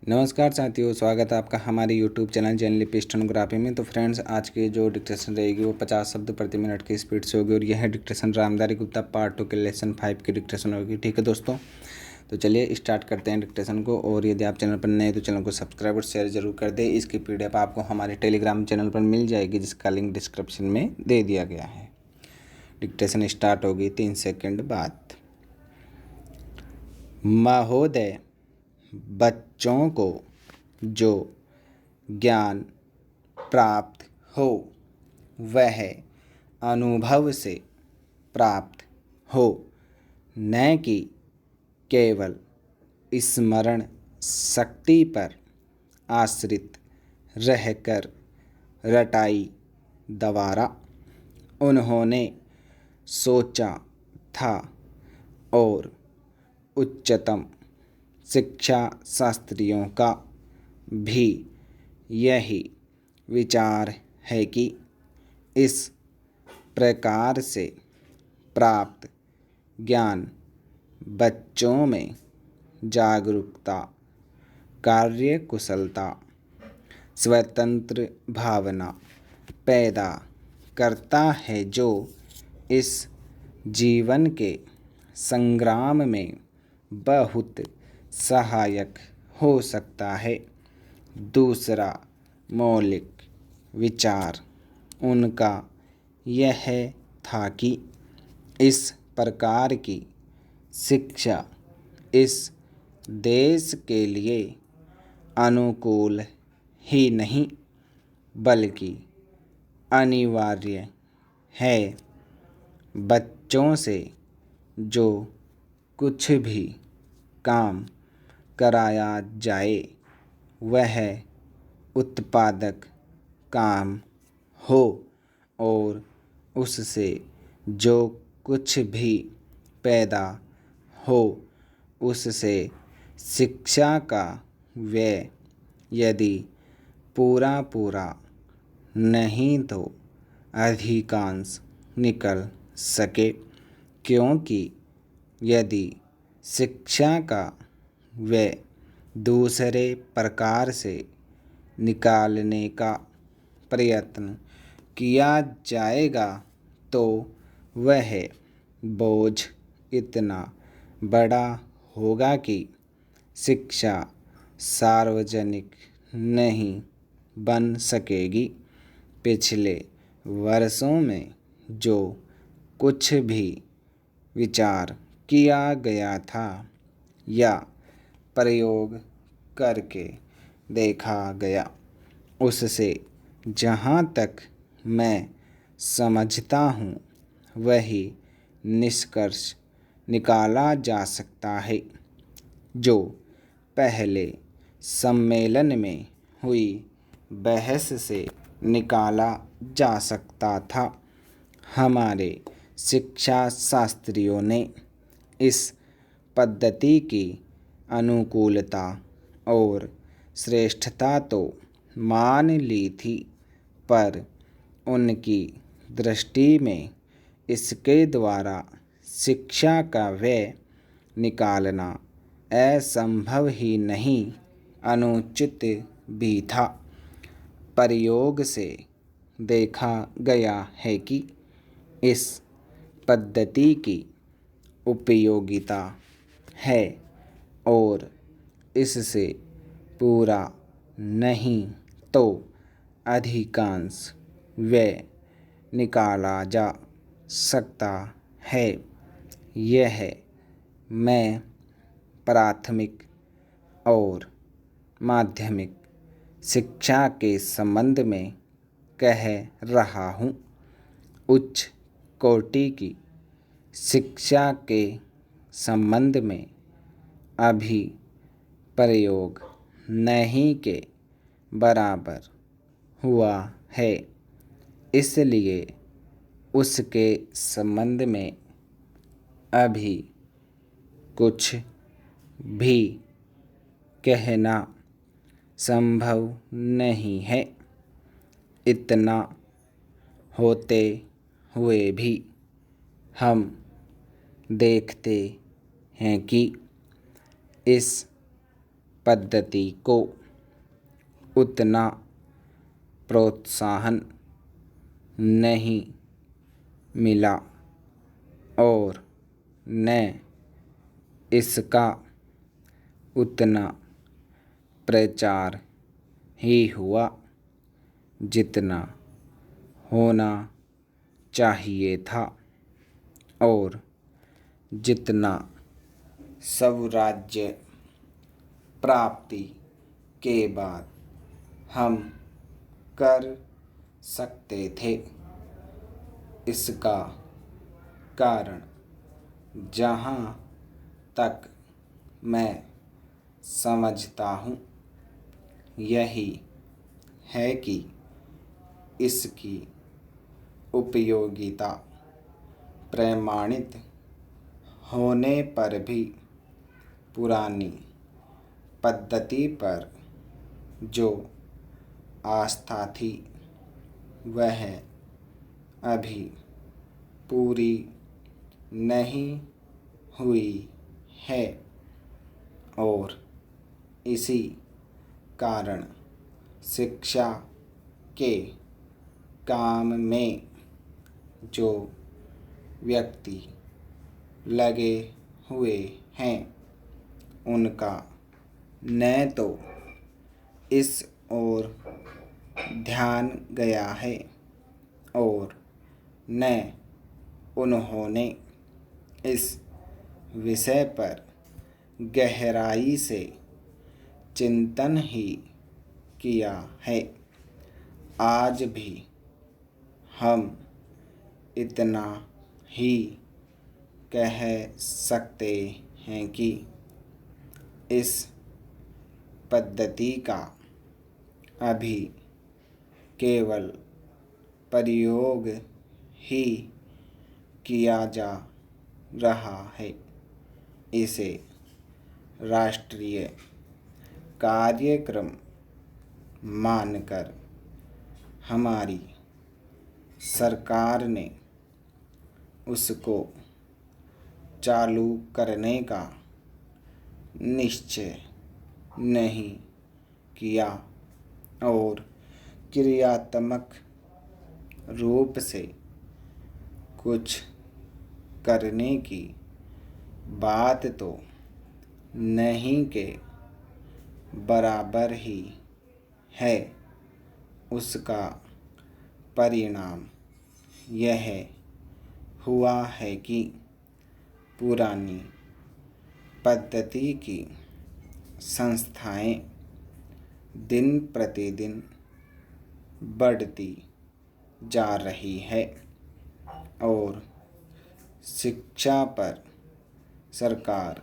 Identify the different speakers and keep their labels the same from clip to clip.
Speaker 1: नमस्कार साथियों, स्वागत है आपका हमारे यूट्यूब चैनल जर्नलिस्ट स्टेनोग्राफी में। तो फ्रेंड्स, आज की जो डिक्टेशन रहेगी वो 50 शब्द प्रति मिनट की स्पीड से होगी और यह डिक्टेशन रामधारी गुप्ता पार्ट 2 के लेसन 5 की डिक्टेशन होगी। ठीक है दोस्तों, तो चलिए स्टार्ट करते हैं डिक्टेशन को। और यदि आप चैनल पर नए हैं तो चैनल को सब्सक्राइब और शेयर जरूर कर दें। इसकी PDF आपको हमारे टेलीग्राम चैनल पर मिल जाएगी, जिसका लिंक डिस्क्रिप्शन में दे दिया गया है। डिक्टेशन स्टार्ट होगी 3 सेकेंड बाद। महोदय, बच्चों को जो ज्ञान प्राप्त हो वह अनुभव से प्राप्त हो, न कि केवल स्मरण शक्ति पर आश्रित रहकर रटाई दवारा। उन्होंने सोचा था और उच्चतम शिक्षा शास्त्रियों का भी यही विचार है कि इस प्रकार से प्राप्त ज्ञान बच्चों में जागरूकता, कार्यकुशलता, स्वतंत्र भावना पैदा करता है, जो इस जीवन के संग्राम में बहुत सहायक हो सकता है। दूसरा मौलिक विचार उनका यह था कि इस प्रकार की शिक्षा इस देश के लिए अनुकूल ही नहीं बल्कि अनिवार्य है। बच्चों से जो कुछ भी काम कराया जाए वह उत्पादक काम हो और उससे जो कुछ भी पैदा हो उससे शिक्षा का व्यय यदि पूरा नहीं तो अधिकांश निकल सके, क्योंकि यदि शिक्षा का व्यय दूसरे प्रकार से निकालने का प्रयत्न किया जाएगा तो वह बोझ इतना बड़ा होगा कि शिक्षा सार्वजनिक नहीं बन सकेगी। पिछले वर्षों में जो कुछ भी विचार किया गया था या प्रयोग करके देखा गया, उससे जहाँ तक मैं समझता हूँ वही निष्कर्ष निकाला जा सकता है जो पहले सम्मेलन में हुई बहस से निकाला जा सकता था। हमारे शिक्षा शास्त्रियों ने इस पद्धति की अनुकूलता और श्रेष्ठता तो मान ली थी, पर उनकी दृष्टि में इसके द्वारा शिक्षा का व्यय निकालना असंभव ही नहीं, अनुचित भी था। प्रयोग से देखा गया है कि इस पद्धति की उपयोगिता है और इससे पूरा नहीं तो अधिकांश व्यय निकाला जा सकता है। यह मैं प्राथमिक और माध्यमिक शिक्षा के संबंध में कह रहा हूँ। उच्च कोटि की शिक्षा के संबंध में अभी प्रयोग नहीं के बराबर हुआ है, इसलिए उसके संबंध में अभी कुछ भी कहना संभव नहीं है। इतना होते हुए भी हम देखते हैं कि इस पद्धति को उतना प्रोत्साहन नहीं मिला और न इसका उतना प्रचार ही हुआ जितना होना चाहिए था और जितना स्वराज्य प्राप्ति के बाद हम कर सकते थे। इसका कारण जहाँ तक मैं समझता हूँ यही है कि इसकी उपयोगिता प्रमाणित होने पर भी पुरानी पद्धति पर जो आस्था थी वह अभी पूरी नहीं हुई है और इसी कारण शिक्षा के काम में जो व्यक्ति लगे हुए हैं उनका न तो इस ओर ध्यान गया है और न उन्होंने इस विषय पर गहराई से चिंतन ही किया है। आज भी हम इतना ही कह सकते हैं कि इस पद्धति का अभी केवल प्रयोग ही किया जा रहा है। इसे राष्ट्रीय कार्यक्रम मानकर हमारी सरकार ने उसको चालू करने का निश्चय नहीं किया और क्रियात्मक रूप से कुछ करने की बात तो नहीं के बराबर ही है। उसका परिणाम यह हुआ है कि पुरानी पद्धति की संस्थाएं दिन प्रतिदिन बढ़ती जा रही है और शिक्षा पर सरकार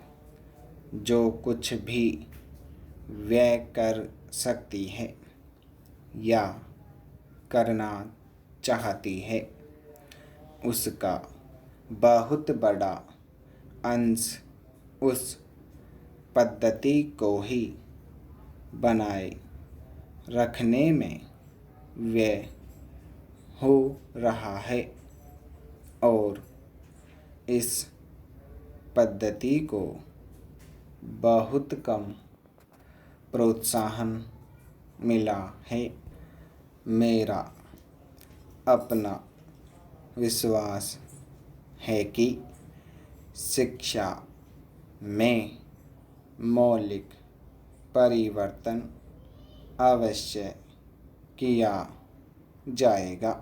Speaker 1: जो कुछ भी व्यय कर सकती है या करना चाहती है उसका बहुत बड़ा अंश उस पद्धति को ही बनाए रखने में व्यय हो रहा है और इस पद्धति को बहुत कम प्रोत्साहन मिला है। मेरा अपना विश्वास है कि शिक्षा में मौलिक परिवर्तन अवश्य किया जाएगा।